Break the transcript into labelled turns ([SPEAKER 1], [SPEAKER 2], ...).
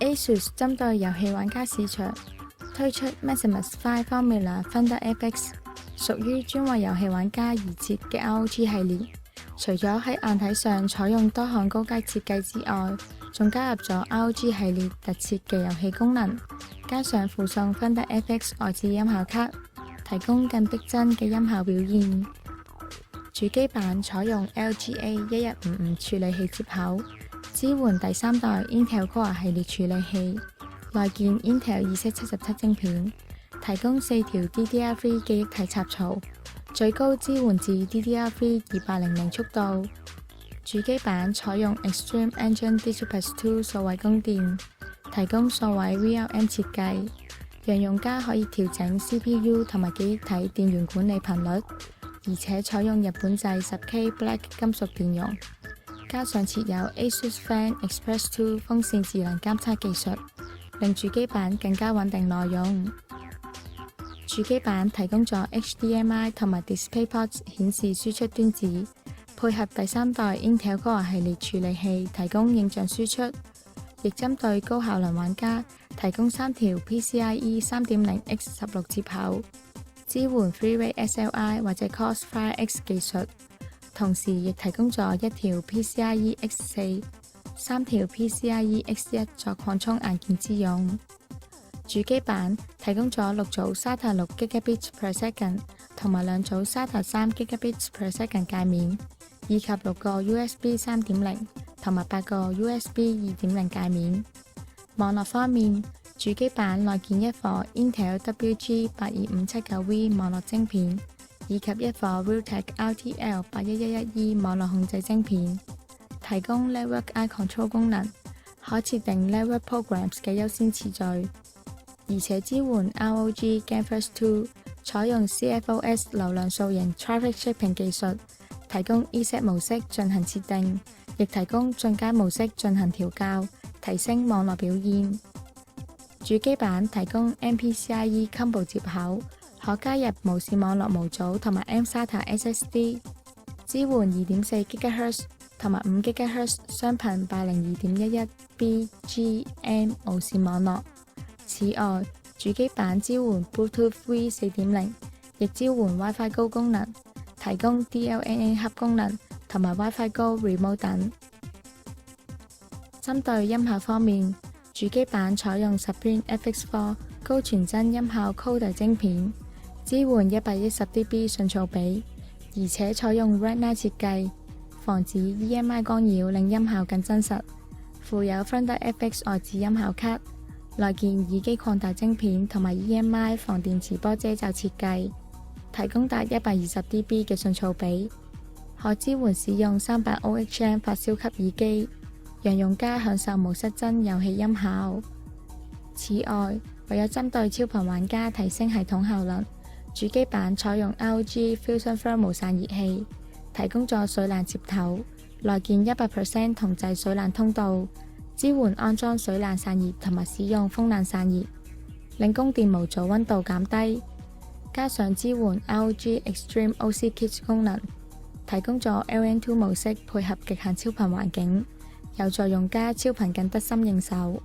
[SPEAKER 1] ASUS 針對遊戲玩家市場推出 Maximus 5 Formula Thunder FX， 屬於專為遊戲玩家而設嘅 ROG 系列。除咗喺硬體上採用多項高階設計之外，仲加入咗 ROG 系列特設嘅遊戲功能，加上附送 Thunder FX 外置音效卡，提供更逼真嘅音效表現。主機版採用 LGA 1155處理器接口，支援第3代 Intel Core 系列處理器，內建 Intel 2077晶片，提供4條 DDR3 記憶體插槽，最高支援至 DDR3 2800速度。主機版採用 Extreme Engine Digital+2 數位供電，提供數位 VRM 設計，讓用家可以調整 CPU 同埋記憶體電源管理頻率，而且採用日本製 10K Black 金屬電容，加上設有 ASUS Fan Express 2風扇智能監測技術，令主機版更加穩定耐用。主機版提供咗 HDMI 同埋 DisplayPort 顯示輸出端子，配合第3代 Intel Core 系列處理器提供影像輸出，亦針對高效能玩家提供3條 PCIe 3.0x16 接口，支援 FreeRAID SLI 或者 Crossfire X 技術，同時亦提供咗1條 PCIe X4、3條 PCIe X1 作擴充硬件之用。主機版提供咗6組 SATA 6GB/s 同埋2組 SATA 3GB/s 界面，以及6個 USB 3.0同埋8個 USB 2.0 界面。網絡方面，主機版內建一顆 Intel WG82579V 網絡晶片，以及一顆 Realtek RTL81111E 網絡控制晶片，提供 Network Eye Control 功能，可設定 Network Programs 嘅優先次序，而且支援 ROG Genfirst 2，採用 CFOS 流量掃型 Traffic Shaping 技術，提供 ESET 模式進行設定，亦提供進階模式進行調校，提升網絡表現。主機版提供 MPCIe Combo 接口，可加入無線網絡模組同埋 mSATA SSD， 支援 2.4 GHz 同埋5 GHz 雙頻 802.11bgm 無線網絡。此外，主機版支援 Bluetooth V 4.0， 亦支援 WiFi 高功能，提供 DLNA 盒功能同埋 WiFi 高 Remote 等。針對音效方面，主機版採用 Supreme FX4 高傳真音效 Coder 晶片，支援 110dB 信噪比，而且採用 Retina 設計，防止 EMI 干擾，令音效更真實。附有 Thunder FX 外置音效卡，內建耳機擴大晶片同埋 EMI 防電磁波遮罩設計，提供達 120dB 嘅信噪比，可支援使用300 OHM 發燒級耳機，讓用家享受無失真遊戲音效。此外，為咗針對超頻玩家提升系統效能，主機版採用 ROG Fusion Thermal 散熱器，提供咗水冷接頭，內建 100% 銅製水冷通道，支援安裝水冷散熱同埋使用風冷散熱，令供電模組溫度減低。加上支援 ROG Extreme OC Kit 功能，提供咗 LN2 模式配合極限超頻環境，有助用家超頻更得心應手。